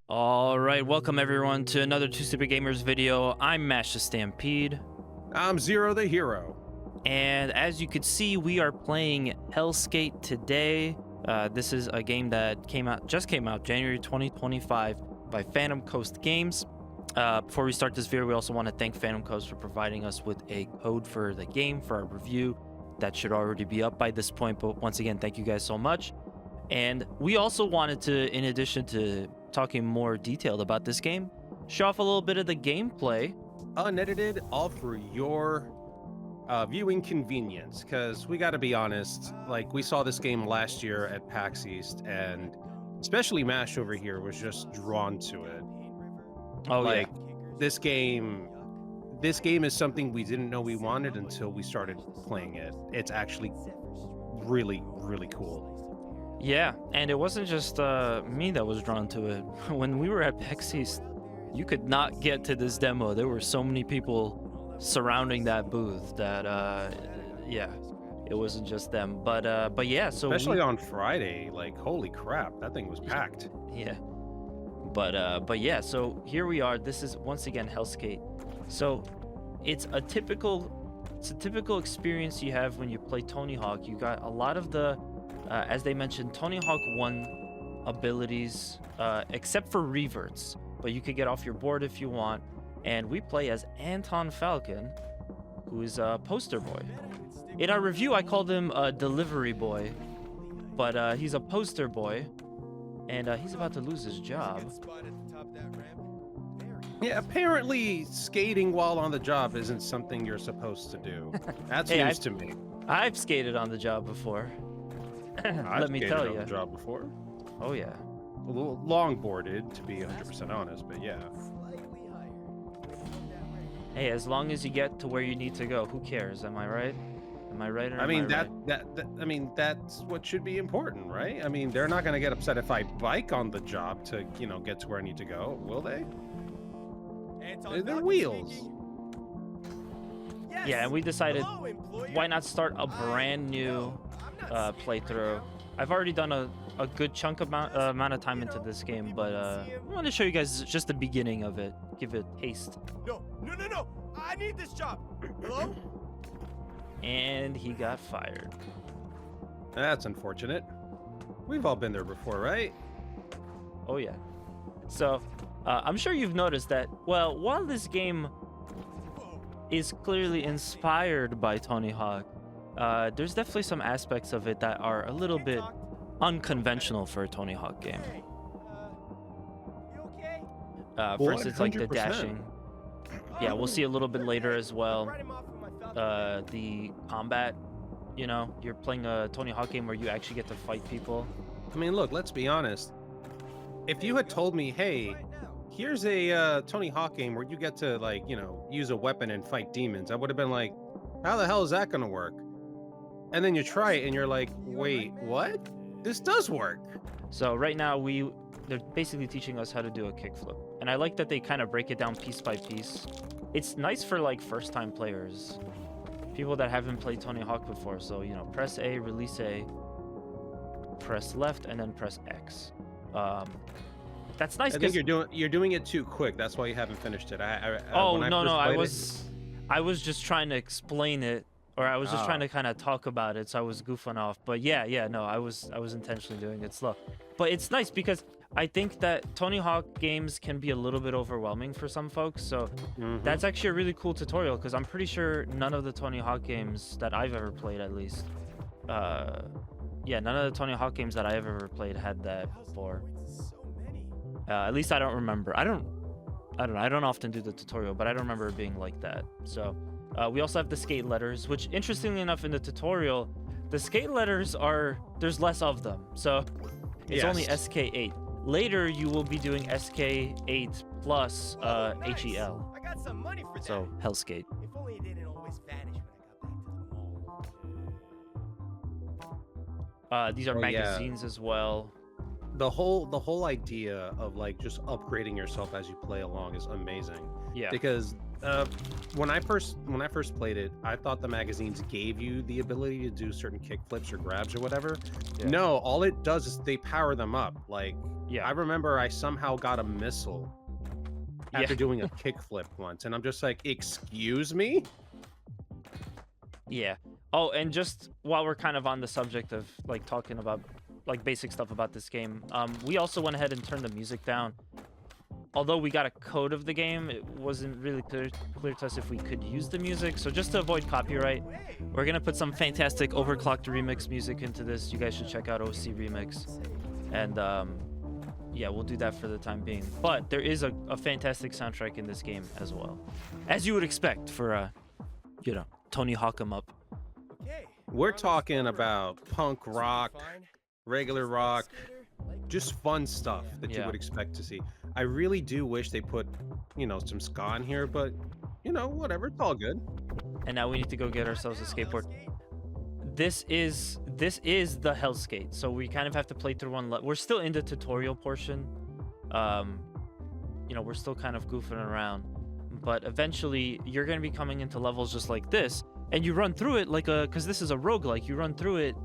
All right, welcome everyone to another Two Super Gamers video. I'm Mash the Stampede, I'm Zero the Hero. and as you could see, we are playing Helskate today. This is a game that just came out January 2025 by Phantom Coast Games. Before we start this video, we also want to thank Phantom Coast for providing us with a code for the game for our review. That should already be up by this point, but once again, thank you guys so much. And we also wanted to, in addition to talking more detailed about this game, show off a little bit of the gameplay. Unedited, all for your viewing convenience. Because we got to be honest, like we saw this game last year at PAX East, and especially Mash over here was just drawn to it. Oh, like yeah. this game is something we didn't know we wanted until we started playing it. It's actually really, really cool. Yeah, and it wasn't just me that was drawn to it. When we were at PAX East, you could not get to this demo. There were so many people surrounding that booth that, yeah, it wasn't just them. But yeah, so Especially on Friday, like holy crap, that thing was packed. yeah. But yeah, so here we are. This is once again Helskate. So it's a typical experience you have when you play Tony Hawk. You got a lot of the as they mentioned, Tony Hawk 1 abilities, except for reverts, but you could get off your board if you want. And we play as Anton Falcon, who is a poster boy. In our review, I called him a delivery boy, but he's a poster boy, and he's about to lose his job. Yeah, apparently skating while on the job isn't something you're supposed to do. That's news to me. I've skated on the job before. Let me tell you. I've job before. Oh yeah. A little longboarded, to be 100% honest, but yeah. Hey, as long as you get to where you need to go, who cares? Am I right? Am I right? Or I mean am I right? I mean that's what should be important, right? I mean they're not gonna get upset if I bike on the job to get to where I need to go, will they? They're wheels. Yeah, and we decided why not start a brand new playthrough. I've already done a good chunk amount of time into this game, but I want to show you guys just the beginning of it. Give it a taste. No! I need this job! Hello? And he got fired. That's unfortunate. We've all been there before, right? Oh yeah. So I'm sure you've noticed that, well, while this game is clearly inspired by Tony Hawk, there's definitely some aspects of it that are a little bit unconventional for a Tony Hawk game. You okay? For instance, like the 100%. dashing. Yeah, we'll see a little bit later as well. Write him off for my Falcon. The combat, you're playing a Tony Hawk game where you actually get to fight people. I mean, look, let's be honest. If you had told me, hey, here's a Tony Hawk game where you get to, like, use a weapon and fight demons, I would have been like, how the hell is that going to work? And then you try it and you're like, wait, what? This does work. So right now they're basically teaching us how to do a kickflip. And I like that they kind of break it down piece by piece. It's nice for like first time players, people that haven't played Tony Hawk before. So, press A, release A, press left, and then press X. That's nice. I think you're doing it too quick. That's why you haven't finished it. Oh, no, I was just trying to explain it, or I was just trying to kind of talk about it, so I was goofing off. But yeah, no, I was intentionally doing it slow. But it's nice because I think that Tony Hawk games can be a little bit overwhelming for some folks. So that's actually a really cool tutorial, because I'm pretty sure none of the Tony Hawk games that I've ever played, at least, yeah, none of the Tony Hawk games that I've ever played had that before. At least I don't remember. I don't know. I don't often do the tutorial, but I don't remember it being like that. So we also have the skate letters, which interestingly enough in the tutorial, the skate letters there's less of them. So it's only SK8. Later, you will be doing SK8 plus HEL. I got some money for that. So Helskate. If only it didn't always vanish when I got back to the mall. These are magazines as well. The whole idea of like just upgrading yourself as you play along is amazing. Yeah. Because When I first played it, I thought the magazines gave you the ability to do certain kick flips or grabs or whatever. Yeah. No, all it does is they power them up. Like, Yeah. I remember I somehow got a missile after Yeah. doing a kick flip once, and I'm just like, excuse me? Yeah. Oh, and just while we're kind of on the subject of like talking about like basic stuff about this game, we also went ahead and turned the music down. Although we got a code of the game, it wasn't really clear to us if we could use the music. So just to avoid copyright, we're gonna put some fantastic overclocked remix music into this. You guys should check out OC Remix, and yeah, we'll do that for the time being. But there is a fantastic soundtrack in this game as well, as you would expect for you know, Tony Hawk 'em up. We're talking about punk rock, regular rock, just fun stuff that you Yeah. would expect to see. I really do wish they put, you know, some ska in here, but, you know, whatever, it's all good. And now we need to go get ourselves a skateboard. This is the Helskate, so we kind of have to play through one. We're still in the tutorial portion. You know, we're still kind of goofing around, but eventually you're going to be coming into levels just like this, and you run through it like because this is a roguelike. You run through it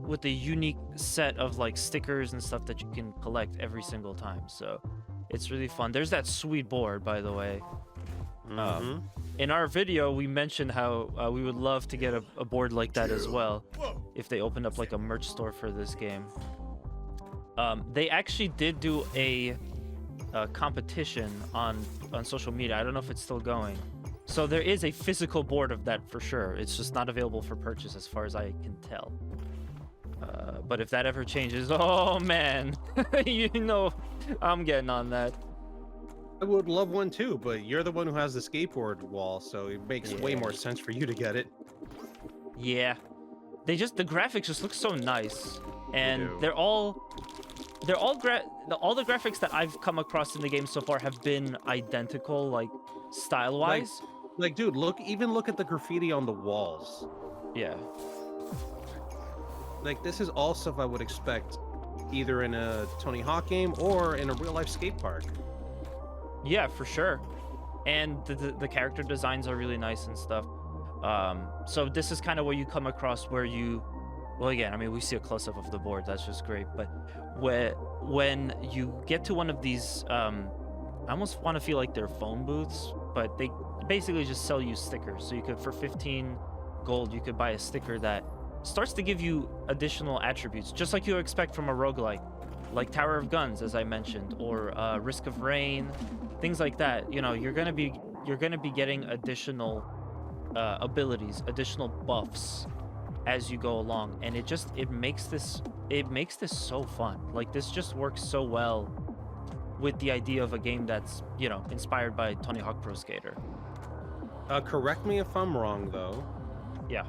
with a unique set of like stickers and stuff that you can collect every single time. So it's really fun. There's that sweet board, by the way. In our video, we mentioned how we would love to get a board like that as well if they opened up like a merch store for this game. They actually did do a competition on social media. I don't know if it's still going. So there is a physical board of that for sure. It's just not available for purchase as far as I can tell. But if that ever changes, oh man, you know, I'm getting on that. I would love one too, but you're the one who has the skateboard wall, so it makes way Yeah. more sense for you to get it. Yeah, the graphics just look so nice, and do. all the graphics that I've come across in the game so far have been identical, like style wise. Like, dude, look at the graffiti on the walls. Yeah. Like, this is all stuff I would expect either in a Tony Hawk game or in a real life skate park. Yeah, for sure. And the character designs are really nice and stuff. So this is kind of where you come across where you, well, again, I mean, we see a close-up of the board. That's just great. But when you get to one of these, I almost want to feel like they're phone booths, but they basically just sell you stickers. So you could, for 15 gold, you could buy a sticker that starts to give you additional attributes, just like you expect from a roguelike, like Tower of Guns, as I mentioned, or Risk of Rain, things like that. You know, you're gonna be getting additional abilities, additional buffs as you go along, and it makes this so fun. Like, this just works so well with the idea of a game that's, you know, inspired by Tony Hawk Pro Skater. Correct me if I'm wrong, though. Yeah.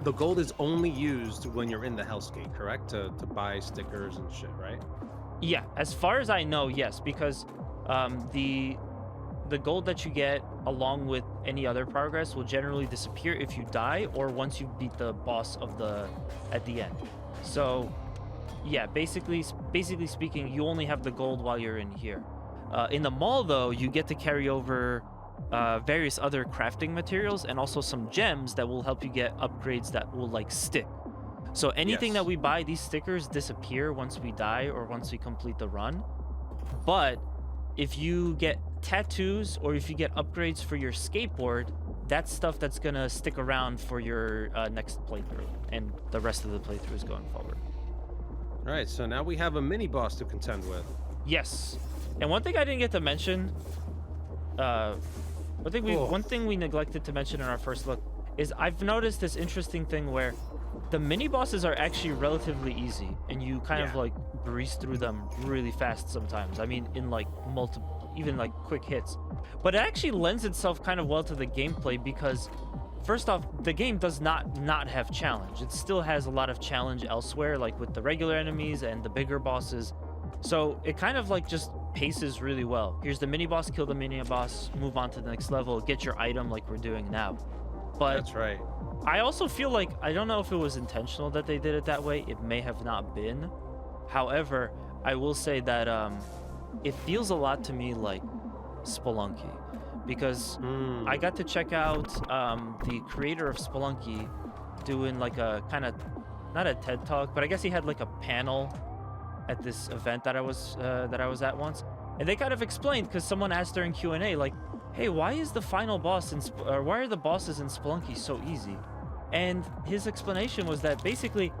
The gold is only used when you're in the Helskate, correct? To buy stickers and shit, right? Yeah, as far as I know, yes, because the gold that you get along with any other progress will generally disappear if you die or once you beat the boss at the end. So yeah, basically speaking, you only have the gold while you're in here. In the mall, though, you get to carry over various other crafting materials and also some gems that will help you get upgrades that will like stick. So anything that we buy, these stickers disappear once we die or once we complete the run. But if you get tattoos or if you get upgrades for your skateboard, that's stuff that's gonna stick around for your next playthrough and the rest of the playthroughs going forward. All right, so now we have a mini boss to contend with. Yes, and one thing I didn't get to mention, one thing we neglected to mention in our first look is I've noticed this interesting thing where the mini bosses are actually relatively easy, and you kind of like breeze through them really fast sometimes. I mean, in like even like quick hits. But it actually lends itself kind of well to the gameplay because, first off, the game does not have challenge. It still has a lot of challenge elsewhere, like with the regular enemies and the bigger bosses. So it kind of like just paces really well. Here's the mini boss, kill the mini boss, move on to the next level, get your item like we're doing now. But that's right. I also feel like, I don't know if it was intentional that they did it that way. It may have not been. However, I will say that it feels a lot to me like Spelunky, because Hmm. I got to check out the creator of Spelunky doing like a kind of, not a TED talk, but I guess he had like a panel at this event that I was at once, and they kind of explained, because someone asked during Q&A like, hey, why is the final boss or why are the bosses in Spelunky so easy? And his explanation was that basically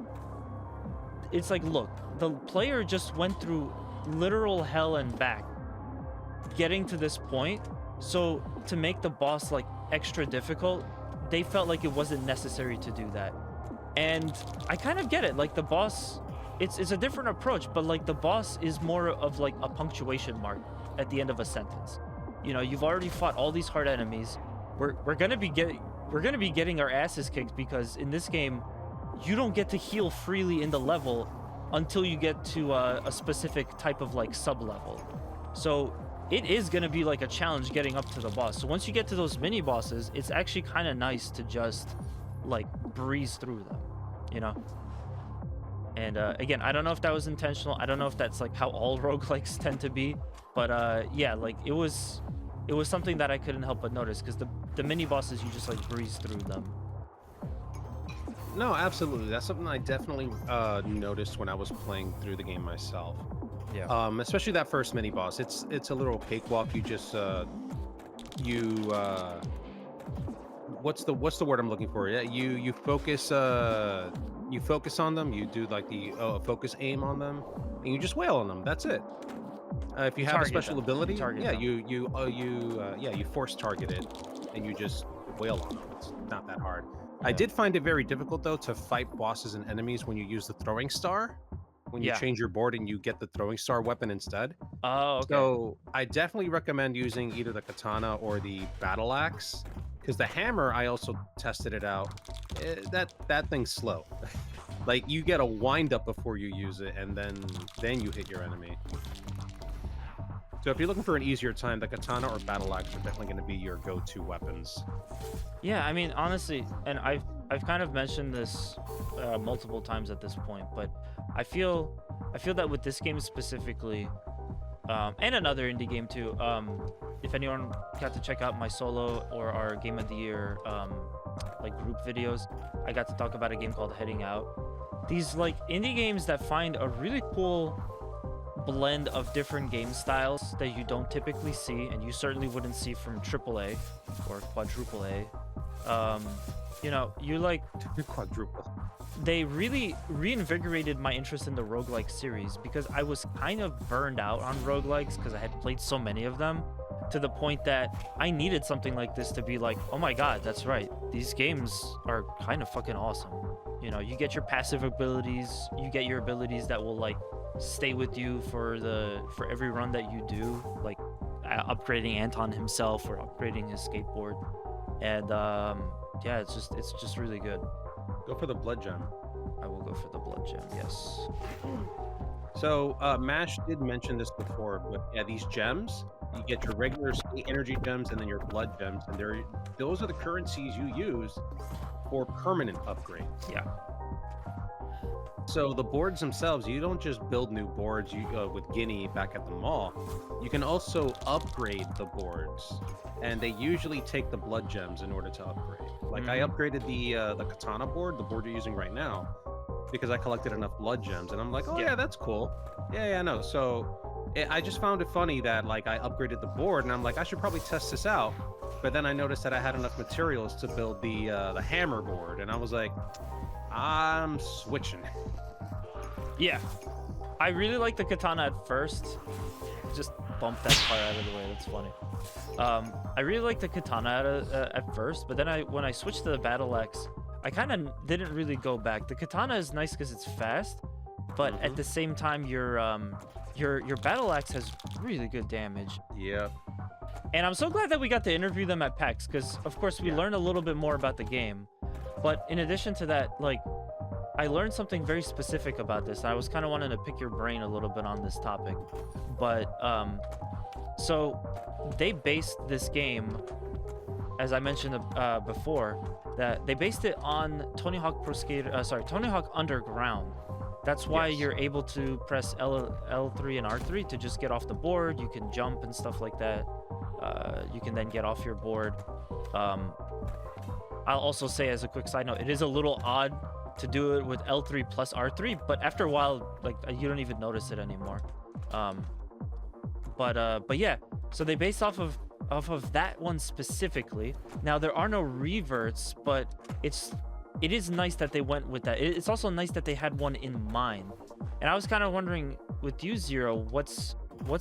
it's like, look, the player just went through literal hell and back getting to this point, so to make the boss like extra difficult, they felt like it wasn't necessary to do that. And I kind of get it. Like, the boss, it's a different approach, but like the boss is more of like a punctuation mark at the end of a sentence. You know, you've already fought all these hard enemies. We're gonna be getting our asses kicked, because in this game you don't get to heal freely in the level until you get to a specific type of like sub level. So it is going to be like a challenge getting up to the boss. So once you get to those mini bosses, it's actually kind of nice to just like breeze through them, you know? And again, I don't know if that was intentional. I don't know if that's like how all roguelikes tend to be, but yeah, like it was something that I couldn't help but notice, because the mini bosses, you just like breeze through them. No, absolutely. That's something I definitely noticed when I was playing through the game myself. Yeah. Especially that first mini boss. It's a little cakewalk. You just what's the word I'm looking for? Yeah, you focus on them. You do like the focus aim on them, and you just wail on them. That's it. If you have a special ability, yeah, you force target it, and you just wail on them. It's not that hard. I did find it very difficult though to fight bosses and enemies when you use the throwing star. When you change your board and you get the throwing star weapon instead. Oh, okay. So I definitely recommend using either the katana or the battle axe, because the hammer, I also tested it out. That thing's slow. Like, you get a wind up before you use it, and then you hit your enemy. So if you're looking for an easier time, the katana or battle axe are definitely going to be your go-to weapons. Yeah, I mean, honestly, and I've kind of mentioned this multiple times at this point, but I feel that with this game specifically, and another indie game too, if anyone got to check out my solo or our Game of the Year like group videos, I got to talk about a game called Heading Out. These like indie games that find a really cool blend of different game styles that you don't typically see, and you certainly wouldn't see from AAA or quadruple A. You know, you like quadruple. They really reinvigorated my interest in the roguelike series, because I was kind of burned out on roguelikes because I had played so many of them, to the point that I needed something like this to be like, oh my god, that's right, these games are kind of fucking awesome. You know, you get your passive abilities, you get your abilities that will like stay with you for every run that you do, like upgrading Anton himself or upgrading his skateboard. And yeah, it's just really good. Go for the blood gem. I will go for the blood gem, yes. So Mash did mention this before, but yeah, these gems, you get your regular skate energy gems and then your blood gems, and those are the currencies you use for permanent upgrades. Yeah. So the boards themselves, you don't just build new boards with Guinea back at the mall. You can also upgrade the boards, and they usually take the blood gems in order to upgrade. Like I upgraded the katana board, the board you're using right now, because I collected enough blood gems, and I'm like, oh yeah, that's cool. Yeah, no. So I just found it funny that like I upgraded the board, and I'm like, I should probably test this out. But then I noticed that I had enough materials to build the hammer board, and I was like, I'm switching. Yeah, I really like the katana at first. Just bump that part out of the way. That's funny. I really like the katana at first, but then when I switched to the battle axe, I kind of didn't really go back. The katana is nice because it's fast, but at the same time, your battle axe has really good damage. Yep. And I'm so glad that we got to interview them at PAX, because of course we learned a little bit more about the game. But in addition to that, like, I learned something very specific about this. I was kind of wanting to pick your brain a little bit on this topic. But so they based this game, as I mentioned before, that they based it on Tony Hawk Tony Hawk Underground. That's why you're able to press L3 and R3 to just get off the board. You can jump and stuff like that. you can then get off your board. I'll also say as a quick side note, it is a little odd to do it with L3 plus R3, but after a while, like you don't even notice it anymore. But yeah, so they based off of that one specifically. Now there are no reverts, but it is nice that they went with that. It's also nice that they had one in mind. And I was kind of wondering with you, Zero, what's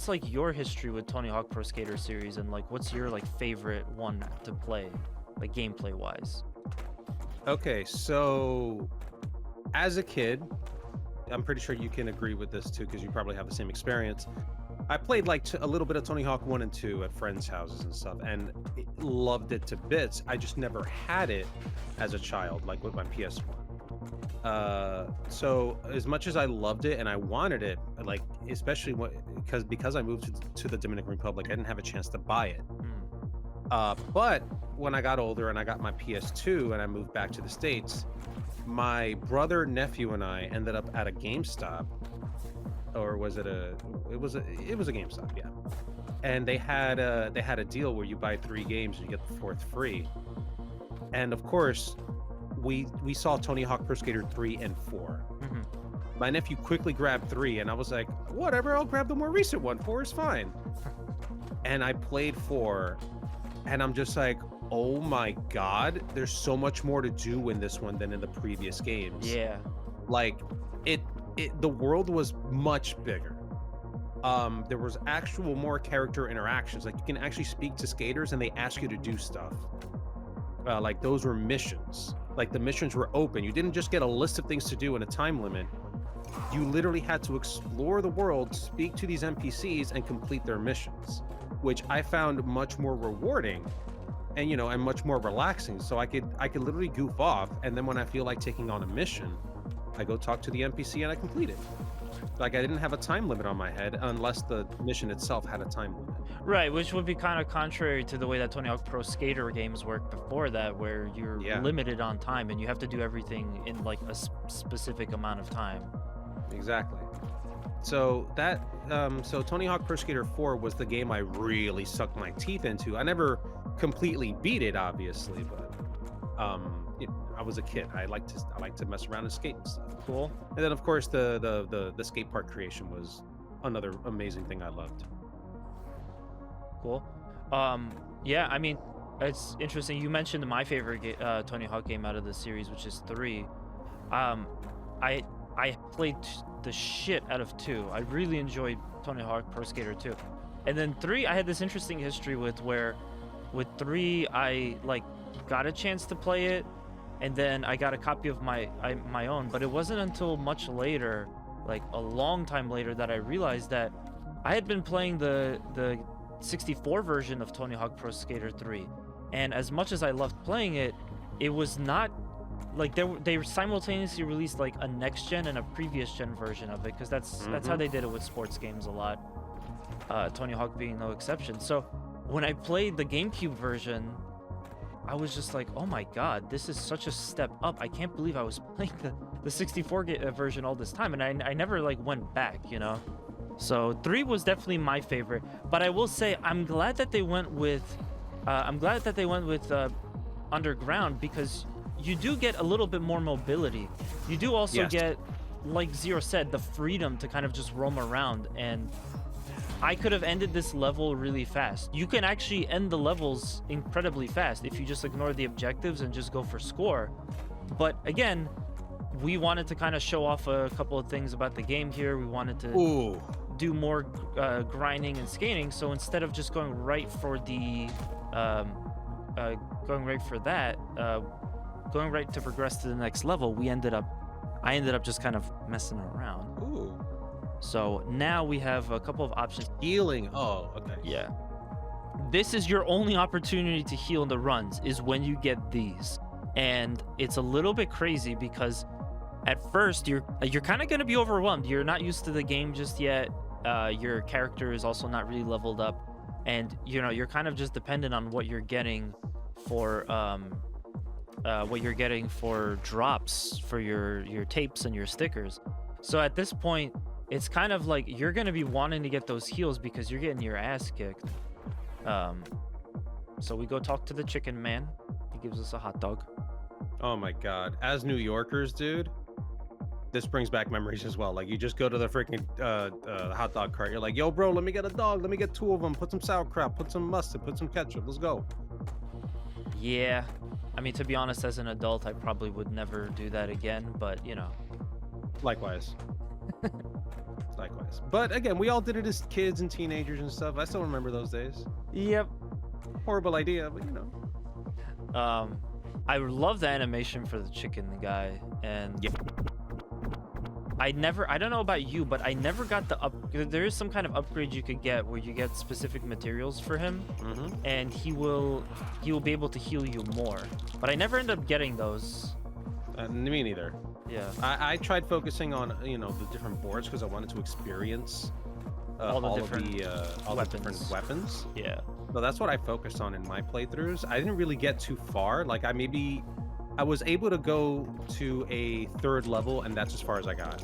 like your history with Tony Hawk Pro Skater series, and like what's your like favorite one to play, like gameplay wise? Okay, so as a kid, I'm pretty sure you can agree with this too, because you probably have the same experience. I played like a little bit of Tony Hawk 1 and 2 at friends' houses and stuff, and loved it to bits. I just never had it as a child, like with my PS1. So as much as I loved it and I wanted it, like especially because I moved to the Dominican Republic, I didn't have a chance to buy it. But when I got older and I got my PS2 and I moved back to the States, my brother, nephew, and I ended up at a GameStop, or was it it was a GameStop, yeah. And they had a deal where you buy 3 games and you get the 4th free. And of course, we saw Tony Hawk Pro Skater 3 and 4. Mm-hmm. My nephew quickly grabbed 3, and I was like, whatever, I'll grab the more recent one. 4 is fine. And I played 4, and I'm just like, oh my god, there's so much more to do in this one than in the previous games. Yeah. Like, the world was much bigger. There was actual more character interactions. Like, you can actually speak to skaters and they ask you to do stuff. Like, those were missions. Like, the missions were open. You didn't just get a list of things to do and a time limit. You literally had to explore the world, speak to these NPCs, and complete their missions, which I found much more rewarding and, you know, and much more relaxing. So I could literally goof off, and then when I feel like taking on a mission, I go talk to the NPC and I complete it. Like, I didn't have a time limit on my head unless the mission itself had a time limit. Right, which would be kind of contrary to the way that Tony Hawk Pro Skater games worked before that, where you're limited on time and you have to do everything in like a specific amount of time. Exactly. So that so Tony Hawk Pro Skater 4 was the game I really sucked my teeth into. I never completely beat it, obviously, but I was a kid. I like to mess around and skate and stuff. Cool. And then of course the skate park creation was another amazing thing I loved. Cool. Yeah, I mean, it's interesting. You mentioned my favorite Tony Hawk game out of the series, which is 3. I played the shit out of 2. I really enjoyed Tony Hawk Pro Skater 2. And then 3, I had this interesting history with 3, I like got a chance to play it, and then I got a copy of my own, but it wasn't until much later, like a long time later, that I realized that I had been playing the 64 version of Tony Hawk Pro Skater 3, and as much as I loved playing it, it was not like they simultaneously released like a next gen and a previous gen version of it, because that's how they did it with sports games a lot, Tony Hawk being no exception. So when I played the GameCube version, I was just like, oh my god, this is such a step up. I can't believe I was playing the 64 version all this time, and I never like went back, you know. So 3 was definitely my favorite, but I will say I'm glad that they went with Underground, because you do get a little bit more mobility. You do also get, like Zero said, the freedom to kind of just roam around, and I could have ended this level really fast. You can actually end the levels incredibly fast if you just ignore the objectives and just go for score. But again, we wanted to kind of show off a couple of things about the game here. We wanted to do more grinding and skating. So instead of just going right for the going right to progress to the next level, I ended up just kind of messing around. Ooh. So now we have a couple of options. Healing. Oh, okay. Yeah. This is your only opportunity to heal in the runs, is when you get these. And it's a little bit crazy because at first you're kind of going to be overwhelmed. You're not used to the game just yet. Your character is also not really leveled up, and you know, you're kind of just dependent on what you're getting for drops for your tapes and your stickers. So at this point, it's kind of like you're going to be wanting to get those heals because you're getting your ass kicked. So we go talk to the chicken man. He gives us a hot dog. Oh my god. As New Yorkers, dude, this brings back memories as well. Like you just go to the freaking hot dog cart. You're like, yo, bro, let me get a dog. Let me get 2 of them. Put some sauerkraut. Put some mustard. Put some ketchup. Let's go. Yeah. I mean, to be honest, as an adult, I probably would never do that again. But, you know. Likewise. Likewise. But again, we all did it as kids and teenagers and stuff. I still remember those days. Yep. Horrible idea, but you know. I love the animation for the chicken guy, and Yeah. I don't know about you, but I never got the there is some kind of upgrade you could get where you get specific materials for him, and he will be able to heal you more. But I never end up getting those. Me neither. Yeah. I tried focusing on, you know, the different boards because I wanted to experience all the different weapons. Yeah. So that's what I focused on in my playthroughs. I didn't really get too far. Like I was able to go to a 3rd level, and that's as far as I got.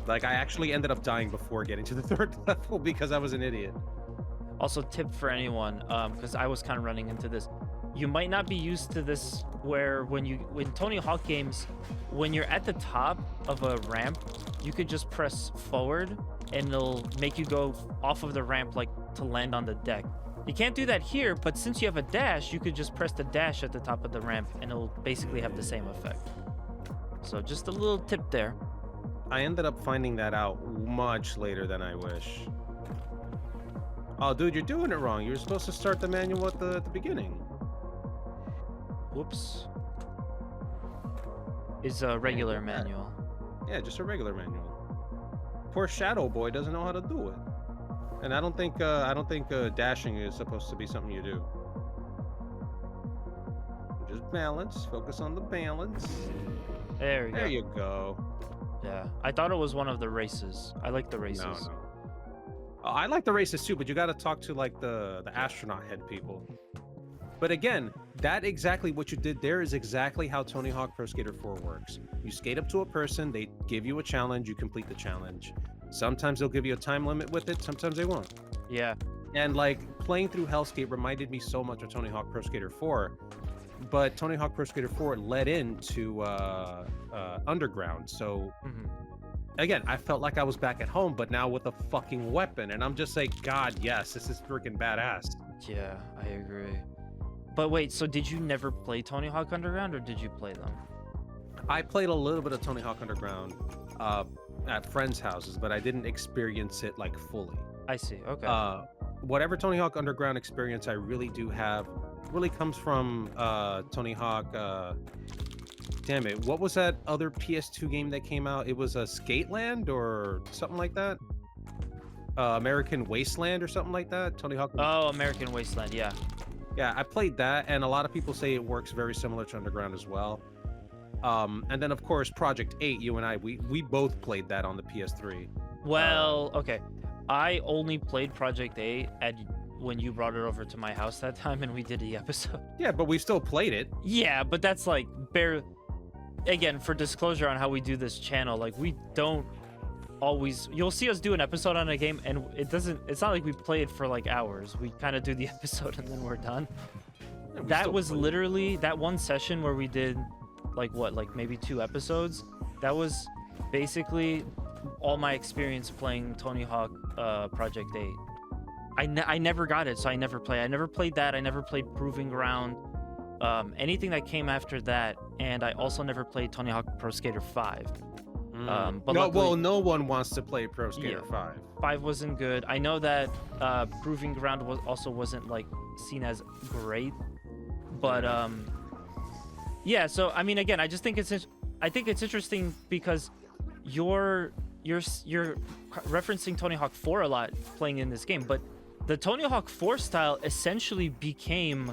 Like I actually ended up dying before getting to the 3rd level because I was an idiot. Also, tip for anyone, because I was kind of running into this. You might not be used to this, where when Tony Hawk games, when you're at the top of a ramp, you could just press forward, and it'll make you go off of the ramp, like to land on the deck. You can't do that here, but since you have a dash, you could just press the dash at the top of the ramp, and it'll basically have the same effect. So just a little tip there. I ended up finding that out much later than I wish. Oh, dude, you're doing it wrong. You're supposed to start the manual at the beginning. Whoops. Is a regular manual. Yeah, just a regular manual. Poor Shadow Boy doesn't know how to do it. And I don't think dashing is supposed to be something you do. Just balance. Focus on the balance. There we go. There you go. Yeah, I thought it was one of the races. I like the races. No. I like the races too, but you got to talk to like the astronaut head people. But again, that exactly what you did there is exactly how Tony Hawk Pro Skater 4 works. You skate up to a person, they give you a challenge, you complete the challenge. Sometimes they'll give you a time limit with it, sometimes they won't. Yeah. And like playing through Helskate reminded me so much of Tony Hawk Pro Skater 4, but Tony Hawk Pro Skater 4 led into Underground. So again, I felt like I was back at home, but now with a fucking weapon, and I'm just like, God, yes, this is freaking badass. Yeah, I agree. But wait, so did you never play Tony Hawk Underground, or did you play them? I played a little bit of Tony Hawk Underground at friends' houses, but I didn't experience it like fully. I see. Okay. Whatever Tony Hawk Underground experience I really do have really comes from Tony Hawk. Damn it! What was that other PS2 game that came out? It was a Skateland or something like that. American Wasteland or something like that. Tony Hawk. Oh, American Wasteland. Yeah. Yeah, I played that, and a lot of people say it works very similar to Underground as well. And then of course Project 8, you and I, we both played that on the PS3. Well, okay. I only played Project 8 when you brought it over to my house that time, and we did the episode. Yeah, but we still played it. Yeah, but that's like again, for disclosure on how we do this channel, like we don't always, you'll see us do an episode on a game, and it's not like we play it for like hours. We kind of do the episode and then we're done. Yeah, that was literally that one session where we did like maybe 2 episodes. That was basically all my experience playing Tony Hawk Project 8. I never got it, so I never played. I never played that. I never played Proving Ground. Anything that came after that, and I also never played Tony Hawk Pro Skater 5. But no one wants to play Pro Skater 5. 5 wasn't good. I know that Proving Ground wasn't like seen as great, but yeah. So I mean, again, I just think it's interesting because you're referencing Tony Hawk 4 a lot playing in this game, but the Tony Hawk 4 style essentially became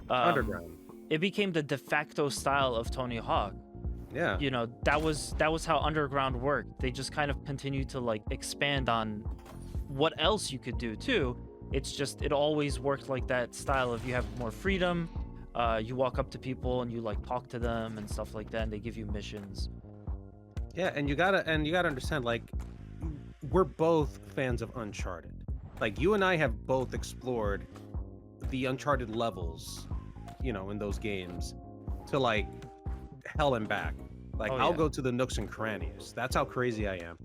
Underground. It became the de facto style of Tony Hawk. Yeah. You know, that was how Underground worked. They just kind of continued to like expand on what else you could do too. It's just it always worked like that style of you have more freedom. You walk up to people and you like talk to them and stuff like that, and they give you missions. Yeah, and you gotta understand, like, we're both fans of Uncharted. Like you and I have both explored the Uncharted levels, you know, in those games to like hell and back. Like I'll go to the nooks and crannies. That's how crazy I am.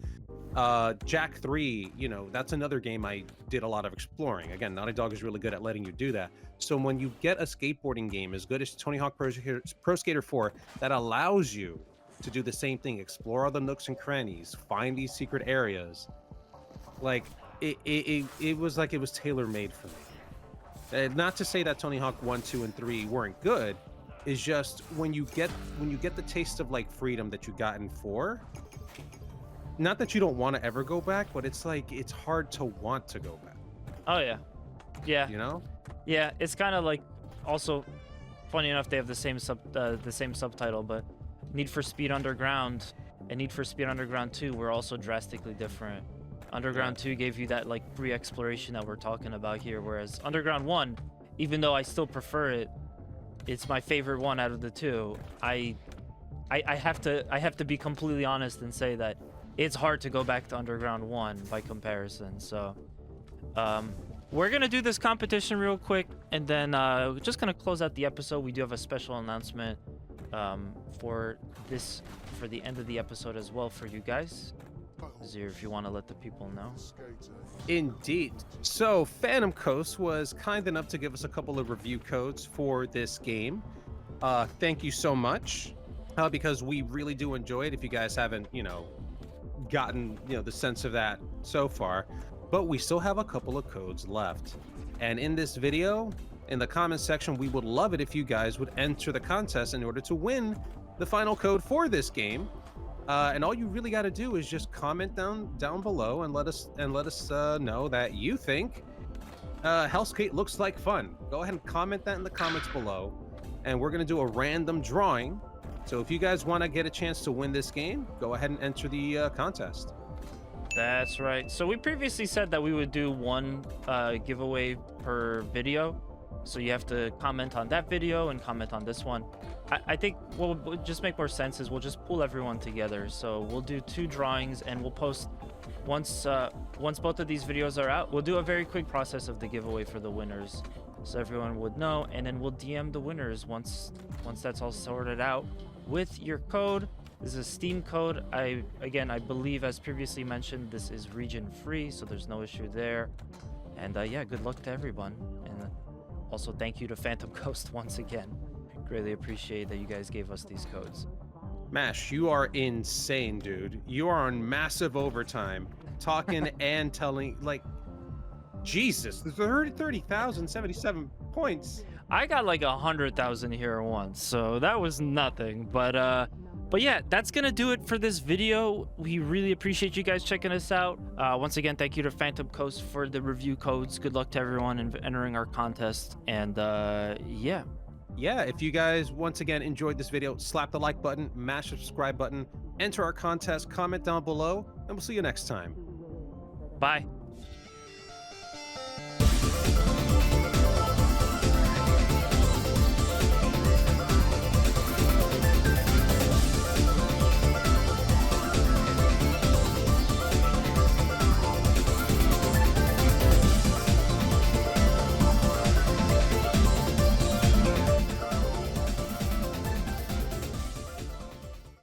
Jack 3, you know, that's another game I did a lot of exploring. Again, Naughty Dog is really good at letting you do that. So when you get a skateboarding game as good as Tony Hawk Pro Skater 4 that allows you to do the same thing, explore all the nooks and crannies, find these secret areas, like it was like it was tailor-made for me. Not to say that Tony Hawk 1, 2, and 3 weren't good. It's just when you get the taste of like freedom that you got in 4, not that you don't want to ever go back, but it's like it's hard to want to go back. Oh yeah, yeah. You know? Yeah, it's kind of like also funny enough they have the same subtitle, but Need for Speed Underground and Need for Speed Underground 2 were also drastically different. Underground 2 gave you that like free exploration that we're talking about here, whereas Underground 1, even though I still prefer it, it's my favorite one out of the two. I have to be completely honest and say that it's hard to go back to Underground 1 by comparison. So we're gonna do this competition real quick, and then we're just gonna close out the episode. We do have a special announcement for the end of the episode as well for you guys. Zero, if you want to let the people know. Indeed. So Phantom Coast was kind enough to give us a couple of review codes for this game. Thank you so much, because we really do enjoy it. If you guys haven't, you know, gotten, you know, the sense of that so far, but we still have a couple of codes left. And in this video, in the comments section, we would love it if you guys would enter the contest in order to win the final code for this game. And all you really got to do is just comment down below and let us know that you think Helskate looks like fun. Go ahead and comment that in the comments below, and we're gonna do a random drawing. So if you guys want to get a chance to win this game, go ahead and enter the contest. That's right. So we previously said that we would do one giveaway per video. So you have to comment on that video and comment on this one. I think what would just make more sense is we'll just pull everyone together. So we'll do 2 drawings, and we'll post once both of these videos are out. We'll do a very quick process of the giveaway for the winners, so everyone would know, and then we'll DM the winners once that's all sorted out with your code. This is a Steam code. I believe, as previously mentioned, this is region free, so there's no issue there. And yeah, good luck to everyone. And also thank you to Phantom Coast once again. Greatly appreciate that you guys gave us these codes. Mash, you are insane, dude. You are on massive overtime, talking and telling, like, Jesus, 30,077 points. I got like 100,000 here once, so that was nothing. But yeah, that's gonna do it for this video. We really appreciate you guys checking us out. Once again, thank you to Phantom Coast for the review codes. Good luck to everyone in entering our contest. And yeah, if you guys once again enjoyed this video, slap the like button, mash the subscribe button, enter our contest, comment down below, and we'll see you next time. Bye.